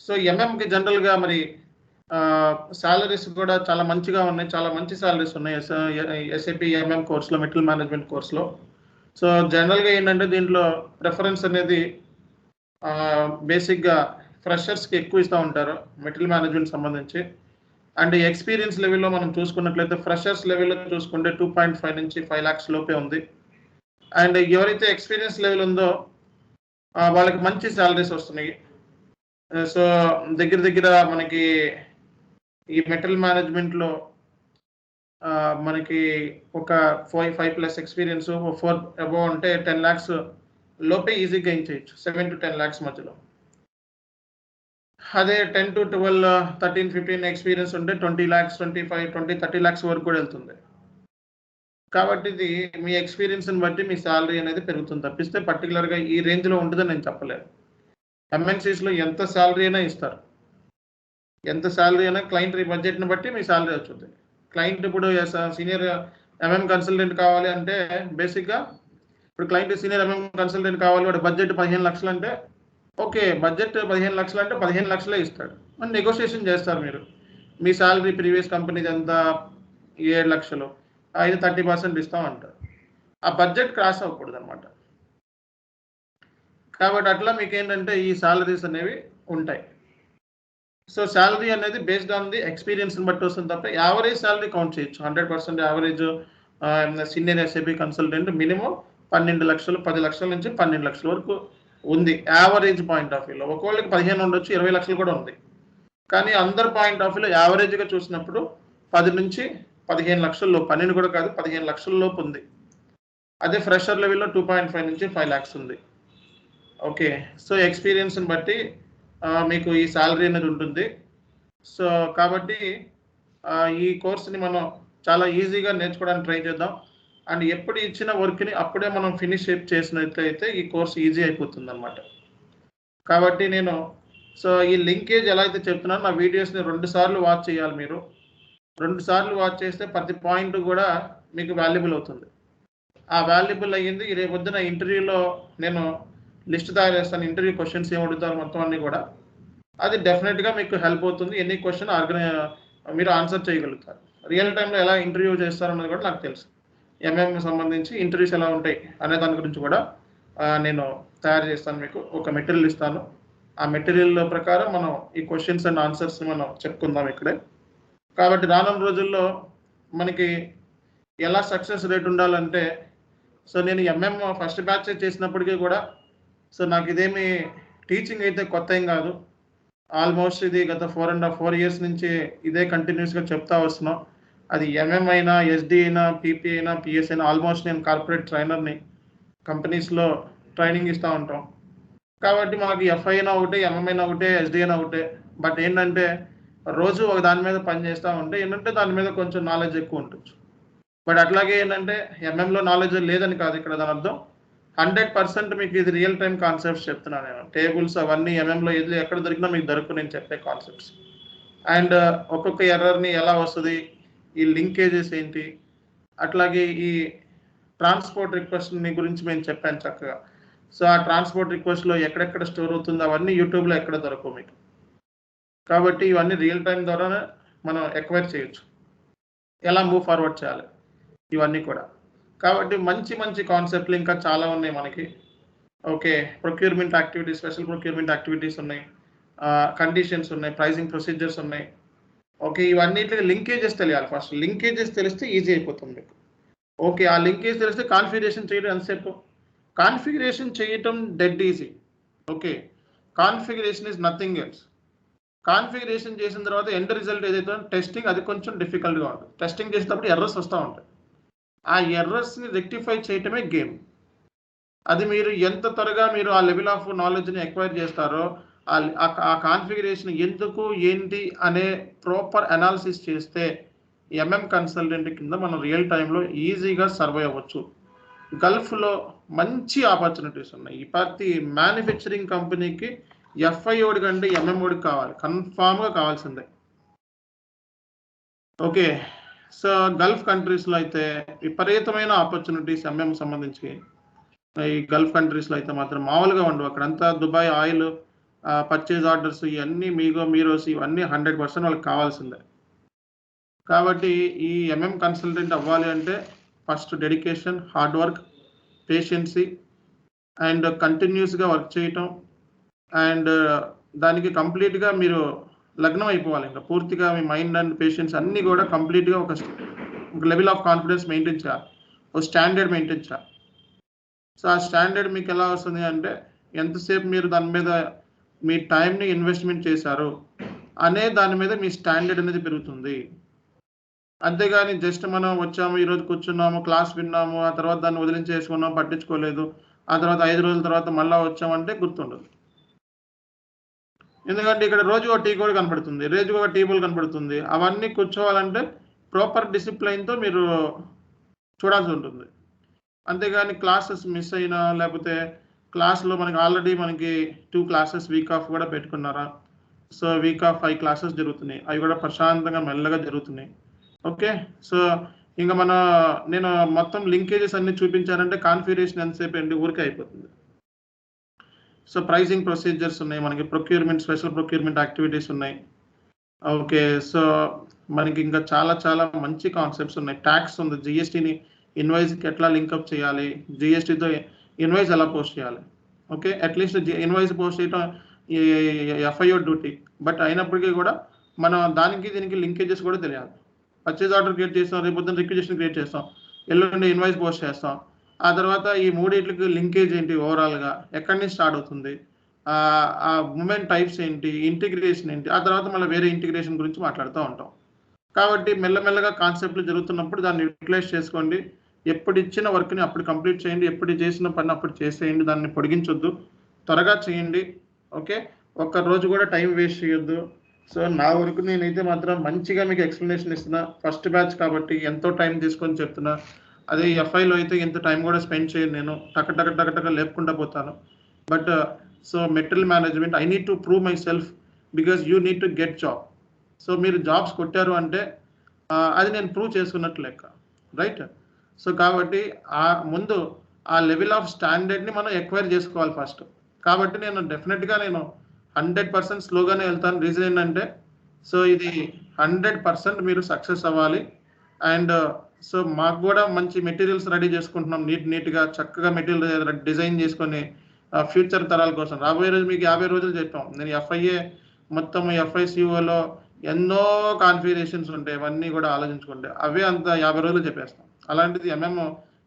So ఎంఎంకి జనరల్గా మరి salaries కూడా చాలా మంచిగా ఉన్నాయి, చాలా మంచి సాలరీస్ ఉన్నాయి ఎస్ఏపి ఎంఎం కోర్సులో, మెటీరియల్ మేనేజ్మెంట్ కోర్సులో. సో జనరల్గా ఏంటంటే దీంట్లో ప్రిఫరెన్స్ అనేది బేసిక్గా ఫ్రెషర్స్కి ఎక్కువ ఇస్తూ ఉంటారు మెటీరియల్ మేనేజ్మెంట్ సంబంధించి. అండ్ ఎక్స్పీరియన్స్ లెవెల్లో మనం చూసుకున్నట్లయితే ఫ్రెషర్స్ లెవెల్లో చూసుకుంటే 2.5 నుంచి 5 lakhs లోపే ఉంది. అండ్ ఎవరైతే ఎక్స్పీరియన్స్ లెవెల్ ఉందో వాళ్ళకి మంచి సాలరీస్ వస్తున్నాయి. సో దగ్గర మనకి ఈ మెటీరియల్ మేనేజ్మెంట్లో మనకి ఒక 5+ ఎక్స్పీరియన్స్ 4 అబోవ్ అంటే 10 lakhs లోపే ఈజీగా గెయిన్ చేయొచ్చు, 7 to 10 lakhs మధ్యలో. అదే 10 to 12, 13, 15 ఎక్స్పీరియన్స్ ఉంటే 20 lakhs, 25, 20, 30 lakhs వరకు కూడా వెళ్తుంది. కాబట్టి ఇది మీ ఎక్స్పీరియన్స్ని బట్టి మీ శాలరీ అనేది పెరుగుతుంది తప్పిస్తే పర్టికులర్గా ఈ రేంజ్లో ఉంటుందని నేను చెప్పలేను. ఎంఎన్సీస్లో ఎంత శాలరీ అయినా ఇస్తారు, ఎంత శాలరీ అయినా క్లయింట్ బడ్జెట్ని బట్టి మీ శాలరీ వచ్చింది. క్లయింట్ ఇప్పుడు సీనియర్ ఎంఎం కన్సల్టెంట్ కావాలి అంటే బేసిక్గా ఇప్పుడు క్లయింట్ సీనియర్ ఎంఎం కన్సల్టెంట్ కావాలి, వాడు బడ్జెట్ 15 లక్షలు అంటే ఓకే, బడ్జెట్ 15 లక్షలు అంటే 15 లక్షలే ఇస్తాడు. మరి నెగోషియేషన్ చేస్తారు మీరు. మీ శాలరీ ప్రీవియస్ కంపెనీది ఎంత 7 లక్షలు, అయితే 30% ఇస్తాం అంటారు. ఆ బడ్జెట్ క్రాస్ అవ్వకూడదు అనమాట. కాబట్టి అట్లా మీకు ఏంటంటే ఈ శాలరీస్ అనేవి ఉంటాయి. సో శాలరీ అనేది బేస్డ్ ఆన్ ది ఎక్స్పీరియన్స్ని బట్టి వస్తుంది తప్ప యావరేజ్ శాలరీ కౌంట్ చేయొచ్చు. 100% average senior SAP consultant minimum 12 లక్షలు, 10 లక్షల నుంచి 12 లక్షల వరకు ఉంది యావరేజ్ పాయింట్ ఆఫ్ వ్యూలో. ఒకవేళకి 15 ఉండొచ్చు, 20 లక్షలు కూడా ఉంది. కానీ అందరి పాయింట్ ఆఫ్ వ్యూలో యావరేజ్గా చూసినప్పుడు 10 నుంచి 15 లక్షల లోపు, 12 కూడా కాదు 15 లక్షల లోపు ఉంది. అదే ఫ్రెషర్ లెవెల్లో 2.5 నుంచి 5 lakhs ఉంది. ఓకే, సో ఎక్స్పీరియన్స్ని బట్టి మీకు ఈ శాలరీ అనేది ఉంటుంది. సో కాబట్టి ఈ కోర్స్ని మనం చాలా ఈజీగా నేర్చుకోవడానికి ట్రై చేద్దాం. అండ్ ఎప్పుడు ఇచ్చిన వర్క్ని అప్పుడే మనం ఫినిష్ చేసినట్లయితే ఈ కోర్స్ ఈజీ అయిపోతుంది అనమాట. కాబట్టి నేను ఈ లింకేజ్ ఎలా అయితే చెప్తున్నానో నా వీడియోస్ని 2 సార్లు వాచ్ చేయాలి. మీరు 2 సార్లు వాచ్ చేస్తే ప్రతి పాయింట్ కూడా మీకు వాల్యుబుల్ అవుతుంది. ఆ వాల్యుబుల్ అయ్యింది రేపు పొద్దున ఇంటర్వ్యూలో నేను లిస్ట్ తయారు చేస్తాను, ఇంటర్వ్యూ క్వశ్చన్స్ ఏం అడుగుతారు మొత్తం అన్నీ కూడా. అది డెఫినెట్గా మీకు హెల్ప్ అవుతుంది. ఎన్ని క్వశ్చన్ మీరు ఆన్సర్ చేయగలుగుతారు. రియల్ టైంలో ఎలా ఇంటర్వ్యూ చేస్తారన్నది కూడా నాకు తెలుసు. ఎంఎం సంబంధించి ఇంటర్వ్యూస్ ఎలా ఉంటాయి అనే దాని గురించి కూడా నేను తయారు చేస్తాను. మీకు ఒక మెటీరియల్ ఇస్తాను. ఆ మెటీరియల్ ప్రకారం మనం ఈ క్వశ్చన్స్ అండ్ ఆన్సర్స్ని మనం చెప్పుకుందాం ఇక్కడే. కాబట్టి రానున్న రోజుల్లో మనకి ఎలా సక్సెస్ రేట్ ఉండాలంటే నేను ఎంఎం ఫస్ట్ బ్యాచ్ చేసినప్పటికీ కూడా నాకు ఇదేమి టీచింగ్ అయితే కొత్త ఏం కాదు. ఆల్మోస్ట్ ఇది గత 4.5 years నుంచి ఇదే కంటిన్యూస్గా చెప్తా వస్తున్నాం. అది ఎంఎం అయినా, ఎస్డి అయినా, పీపీ అయినా, పిఎస్ అయినా ఆల్మోస్ట్ నేను కార్పొరేట్ ట్రైనర్ని, కంపెనీస్లో ట్రైనింగ్ ఇస్తూ ఉంటాం. కాబట్టి మనకి ఎఫ్ఐ అయినా ఒకటే, ఎంఎం అయినా ఒకటే, ఎస్డి అయినా ఒకటే. బట్ ఏంటంటే రోజు ఒక దాని మీద పని చేస్తూ ఉంటే ఏంటంటే దాని మీద కొంచెం నాలెడ్జ్ ఎక్కువ ఉంటుంది. బట్ అట్లాగే ఏంటంటే ఎంఎంలో నాలెడ్జ్ లేదని కాదు ఇక్కడ దాని అర్థం. 100% మీకు ఇది రియల్ టైం కాన్సెప్ట్స్ చెప్తున్నాను నేను. టేబుల్స్ అవన్నీ ఎంఎంలో ఏది ఎక్కడ దొరికినా మీకు దొరకు నేను చెప్పే కాన్సెప్ట్స్. అండ్ ఒక్కొక్క ఎర్రర్ని ఎలా వస్తుంది, ఈ లింకేజెస్ ఏంటి, అట్లాగే ఈ ట్రాన్స్పోర్ట్ రిక్వెస్ట్ని గురించి మేము చెప్పాను చక్కగా. ఆ ట్రాన్స్పోర్ట్ రిక్వెస్ట్లో ఎక్కడెక్కడ స్టోర్ అవుతుందో అవన్నీ యూట్యూబ్లో ఎక్కడ దొరకవు మీకు. కాబట్టి ఇవన్నీ రియల్ టైం ద్వారానే మనం ఎక్వైర్ చేయొచ్చు. ఎలా మూవ్ ఫార్వర్డ్ చేయాలి ఇవన్నీ కూడా. కాబట్టి మంచి మంచి కాన్సెప్ట్లు ఇంకా చాలా ఉన్నాయి మనకి. Okay, procurement activities, special procurement activities ఉన్నాయి, కండిషన్స్ ఉన్నాయి, ప్రైజింగ్ ప్రొసీజర్స్ ఉన్నాయి. ఓకే, ఇవన్నిటికి లింకేజెస్ తెలియాలి. ఫస్ట్ లింకేజెస్ తెలిస్తే ఈజీ అయిపోతుంది మీకు. ఓకే, ఆ లింకేజ్ తెలిస్తే కాన్ఫిగరేషన్ చేయడం ఎంతసేపు. కాన్ఫిగరేషన్ చేయటం dead easy. Okay, configuration is nothing else. Configuration చేసిన తర్వాత ఎండ్ రిజల్ట్ ఏదైతే టెస్టింగ్, అది కొంచెం డిఫికల్ట్గా ఉంటుంది. టెస్టింగ్ చేసేటప్పుడు ఎర్రర్స్ వస్తూ ఉంటాయి. ఆ ఎర్రర్స్ని రెక్టిఫై చేయటమే గేమ్. అది మీరు ఎంత త్వరగా మీరు ఆ లెవెల్ ఆఫ్ నాలెడ్జ్ని ఎక్వైర్ చేస్తారో, ఆ కాన్ఫిగరేషన్ ఎందుకు ఏంటి అనే ప్రాపర్ అనాలిసిస్ చేస్తే ఎంఎం కన్సల్టెంట్ కింద మనం రియల్ టైంలో ఈజీగా సర్వైవ్ అవ్వచ్చు. గల్ఫ్లో మంచి ఆపర్చునిటీస్ ఉన్నాయి. ఈ ప్రతి మ్యానుఫ్యాక్చరింగ్ కంపెనీకి ఎఫ్ఐఓడి కంటే ఎంఎంఓడికి కావాలి, కన్ఫామ్గా కావాల్సిందే. ఓకే, గల్ఫ్ కంట్రీస్లో అయితే విపరీతమైన ఆపర్చునిటీస్ ఎంఎం సంబంధించి. ఈ గల్ఫ్ కంట్రీస్లో అయితే మాత్రం మామూలుగా ఉండవు. అక్కడంతా దుబాయ్ ఆయిల్ పర్చేజ్ ఆర్డర్స్ ఇవన్నీ మీరోస్ ఇవన్నీ 100% వాళ్ళకి కావాల్సిందే. కాబట్టి ఈ కన్సల్టెంట్ అవ్వాలి అంటే first dedication, hard work, patience and కంటిన్యూస్గా వర్క్ చేయటం అండ్ దానికి కంప్లీట్గా మీరు లగ్నం అయిపోవాలి. ఇంకా పూర్తిగా మీ మైండ్ అండ్ పేషెన్స్ అన్నీ కూడా కంప్లీట్గా ఒక లెవెల్ ఆఫ్ కాన్ఫిడెన్స్ మెయింటైన్ చేయాలి, ఒక స్టాండర్డ్ మెయింటైన్ చేయాలి. సో ఆ స్టాండర్డ్ మీకు ఎలా వస్తుంది అంటే ఎంతసేపు మీరు దాని మీద మీ టైంని ఇన్వెస్ట్మెంట్ చేశారు అనే దాని మీద మీ స్టాండర్డ్ అనేది పెరుగుతుంది. అంతేగాని జస్ట్ మనం వచ్చాము, ఈరోజు కూర్చున్నాము, క్లాస్ విన్నాము, ఆ తర్వాత దాన్ని వదిలించేసుకున్నాం, పట్టించుకోలేదు, ఆ తర్వాత 5 రోజుల తర్వాత మళ్ళీ వచ్చామంటే గుర్తుండదు. ఎందుకంటే ఇక్కడ రోజు ఒక టీ కూడా కనపడుతుంది, రోజు ఒక టేబుల్ కనపడుతుంది. అవన్నీ కూర్చోవాలంటే ప్రాపర్ డిసిప్లైన్తో మీరు చూడాల్సి ఉంటుంది. అంతేగాని క్లాసెస్ మిస్ అయినా లేకపోతే క్లాస్లో ఆల్రెడీ మనకి 2 క్లాసెస్ వీక్ ఆఫ్ కూడా పెట్టుకున్నారా, సో వీక్ ఆఫ్ 5 క్లాసెస్ జరుగుతున్నాయి, అవి కూడా ప్రశాంతంగా మెల్లగా జరుగుతున్నాయి. ఓకే, సో ఇంకా నేను మొత్తం లింకేజెస్ అన్ని చూపించానంటే కాన్ఫిగరేషన్ ఎంతసేపు అండి ఊరికే అయిపోతుంది. సో ప్రైజింగ్ ప్రొసీజర్స్ ఉన్నాయి, మనకి ప్రొక్యూర్మెంట్, స్పెషల్ ప్రొక్యూర్మెంట్ యాక్టివిటీస్ ఉన్నాయి. ఓకే, సో మనకి ఇంకా చాలా చాలా మంచి కాన్సెప్ట్స్ ఉన్నాయి. ట్యాక్స్ ఉంది, జిఎస్టీని ఇన్వాయిస్కి ఎట్లా లింకప్ చేయాలి, జిఎస్టీతో ఇన్వాయిస్ ఎలా పోస్ట్ చేయాలి. ఓకే, అట్లీస్ట్ ఇన్వాయిస్ పోస్ట్ చేయడం ఎఫ్ఐఓ డ్యూటీ, బట్ అయినప్పటికీ కూడా మనం దానికి దీనికి లింకేజెస్ కూడా తెలియాలి. పర్చేజ్ ఆర్డర్ క్రియేట్ చేస్తాం, రేపు పొద్దున్న రిక్విజిషన్ క్రియేట్ చేస్తాం, ఎల్లుండి ఇన్వాయిస్ పోస్ట్ చేస్తాం. ఆ తర్వాత ఈ మూడింటికి లింకేజ్ ఏంటి, ఓవరాల్గా ఎక్కడి నుంచి స్టార్ట్ అవుతుంది, ఆ మూమెంట్ టైప్స్ ఏంటి, ఇంటిగ్రేషన్ ఏంటి, ఆ తర్వాత మళ్ళీ వేరే ఇంటిగ్రేషన్ గురించి మాట్లాడుతూ ఉంటాం. కాబట్టి మెల్లమెల్లగా కాన్సెప్ట్లు జరుగుతున్నప్పుడు దాన్ని యూటిలైజ్ చేసుకోండి. ఎప్పుడు ఇచ్చిన వర్క్ని అప్పుడు కంప్లీట్ చేయండి, ఎప్పుడు చేసిన పని అప్పుడు చేసేయండి, దాన్ని పొడిగించొద్దు, త్వరగా చేయండి. ఓకే, ఒక్క రోజు కూడా టైం వేస్ట్ చేయొద్దు. సో నా వరకు నేనైతే మాత్రం మంచిగా మీకు ఎక్స్ప్లెనేషన్ ఇస్తున్నా. ఫస్ట్ బ్యాచ్ కాబట్టి ఎంతో టైం తీసుకొని చెప్తున్నా. అదే ఎఫ్ఐలో అయితే ఎంత టైం కూడా స్పెండ్ చేయను, నేను టక లేపుకుంటా పోతాను. But so material management I need to prove my self because you need to get job. So మీరు జాబ్స్ కొట్టారు అంటే అది నేను ప్రూవ్ చేసుకున్నట్లు లెక్క, రైట్? సో కాబట్టి ముందు ఆ లెవెల్ ఆఫ్ స్టాండర్డ్ని మనం ఎక్వైర్ చేసుకోవాలి ఫస్ట్. కాబట్టి నేను డెఫినెట్గా 100% స్లోగానే వెళ్తాను. రీజన్ ఏంటంటే సో ఇది 100% మీరు సక్సెస్ అవ్వాలి. అండ్ సో మాకు కూడా మంచి మెటీరియల్స్ రెడీ చేసుకుంటున్నాం, నీట్గా చక్కగా మెటీరియల్ డిజైన్ చేసుకొని ఫ్యూచర్ తరాల కోసం. రాబోయే రోజు మీకు 50 రోజులు చెప్పాం. నేను ఎఫ్ఐఏ మొత్తం ఎఫ్ఐసిఓలో ఎన్నో కాన్ఫిగరేషన్స్ ఉంటాయి, అవన్నీ కూడా ఆలోచించుకుంటే అవే అంత 50 రోజులు చెప్పేస్తాం. అలాంటిది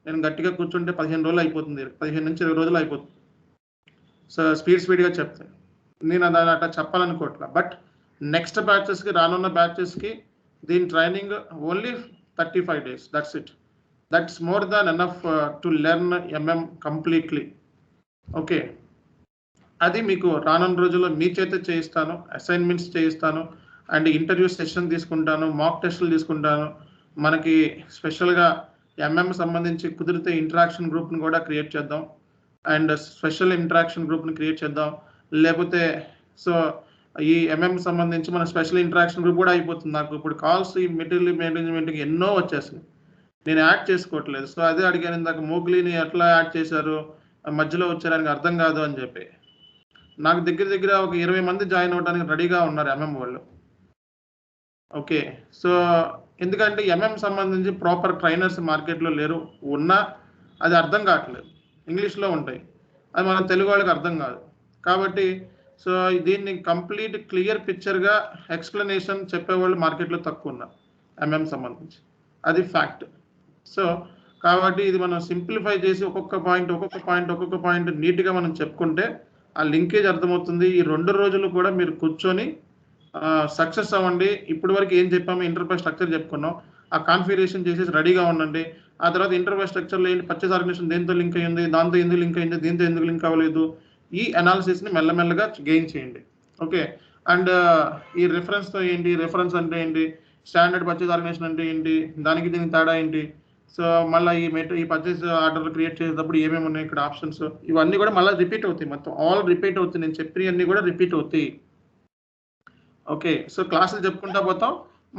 నేను గట్టిగా కూర్చుంటే 15 రోజులు అయిపోతుంది, 15 నుంచి 20 రోజులు అయిపోతుంది. సో స్పీడ్గా చెప్తాను, నేను దాన్ని అట్లా చెప్పాలనుకోవట్లా. బట్ నెక్స్ట్ బ్యాచెస్కి, రానున్న బ్యాచెస్కి దీని training only 35 days, that's it. That's more than enough to learn completely. Okay, అది మీకు రానున్న రోజుల్లో మీ చేత చేయిస్తాను, అసైన్మెంట్స్ చేయిస్తాను, అండ్ ఇంటర్వ్యూ సెషన్ తీసుకుంటాను, మాక్ టెస్టులు తీసుకుంటాను. మనకి స్పెషల్గా సంబంధించి కుదిరితే ఇంటరాక్షన్ గ్రూప్ని కూడా క్రియేట్ చేద్దాం, అండ్ స్పెషల్ ఇంటరాక్షన్ గ్రూప్ని క్రియేట్ చేద్దాం. లేకపోతే సో ఈ సంబంధించి మన స్పెషల్ ఇంటరాక్షన్ గ్రూప్ కూడా అయిపోతుంది. నాకు ఇప్పుడు కాల్స్ ఈ మెటీరియల్ మేనేజ్మెంట్కి ఎన్నో వచ్చేసినాయి, నేను యాడ్ చేసుకోవట్లేదు. సో అదే అడిగాను ఇందాక, మోగ్లీని ఎట్లా యాడ్ చేశారు, మధ్యలో వచ్చారని అర్థం కాదు అని చెప్పి. నాకు దగ్గర ఒక 20 మంది జాయిన్ అవ్వడానికి రెడీగా ఉన్నారు వాళ్ళు. ఓకే, సో ఎందుకంటే సంబంధించి ప్రాపర్ ట్రైనర్స్ మార్కెట్లో లేరు, ఉన్నా అది అర్థం కావట్లేదు, ఇంగ్లీష్లో ఉంటాయి, అది మన తెలుగు వాళ్ళకి అర్థం కాదు. కాబట్టి సో దీన్ని కంప్లీట్ క్లియర్ పిక్చర్గా ఎక్స్ప్లెనేషన్ చెప్పేవాళ్ళు మార్కెట్లో తక్కువ ఉన్నారు సంబంధించి, అది ఫ్యాక్ట్. సో కాబట్టి ఇది మనం సింప్లిఫై చేసి ఒక్కొక్క పాయింట్ నీట్గా మనం చెప్పుకుంటే ఆ లింకేజ్ అర్థమవుతుంది. ఈ 2 రోజులు కూడా మీరు కూర్చొని సక్సెస్ అవ్వండి. ఇప్పటి వరకు ఏం చెప్పామో ఇంటర్ఫేస్ స్ట్రక్చర్ చెప్పుకున్నాం, ఆ కాన్ఫిగరేషన్ చేసేసి రెడీగా ఉండండి. ఆ తర్వాత ఇంటర్ఫేస్ స్ట్రక్చర్లో ఏంటి, పర్చేస్ ఆర్గనైజేషన్ దేంతో లింక్ అయ్యింది, దాంతో ఎందుకు లింక్ అయింది, దీంతో ఎందుకు లింక్ అవ్వలేదు, ఈ అనాలిసిస్ని మెల్లమెల్లగా గెయిన్ చేయండి. ఓకే, అండ్ ఈ రిఫరెన్స్తో ఏంటి, రిఫరెన్స్ అంటే ఏంటి, స్టాండర్డ్ పర్చేస్ ఆర్గనైజేషన్ అంటే ఏంటి, దీనికి తేడా ఏంటి, సో మళ్ళీ ఈ పర్చేస్ ఆర్డర్ క్రియేట్ చేసేటప్పుడు ఏమేమి ఉన్నాయి ఇక్కడ ఆప్షన్స్, ఇవన్నీ కూడా మళ్ళీ రిపీట్ అవుతాయి, మొత్తం ఆల్ రిపీట్ అవుతాయి, నేను చెప్పినవన్నీ కూడా రిపీట్ అవుతాయి. ఓకే, సో క్లాసులు చెప్పుకుంటా పోతాం,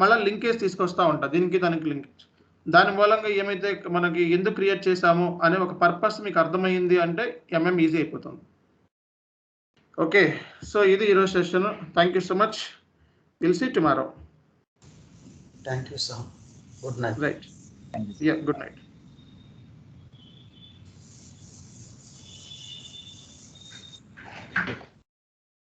మళ్ళీ లింకేజ్ తీసుకొస్తూ ఉంటా, దీనికి దానికి లింకేజ్. దాని మూలంగా ఏమైతే మనకి ఎందుకు క్రియేట్ చేశాము అనే ఒక పర్పస్ మీకు అర్థమైంది అంటే ఈజీ అయిపోతుంది. ఓకే, సో ఇది ఈరోజు session. Thank you so much. Will see tomorrow. Thank you, sir. Good night. Right. Thank you. Yeah, good night.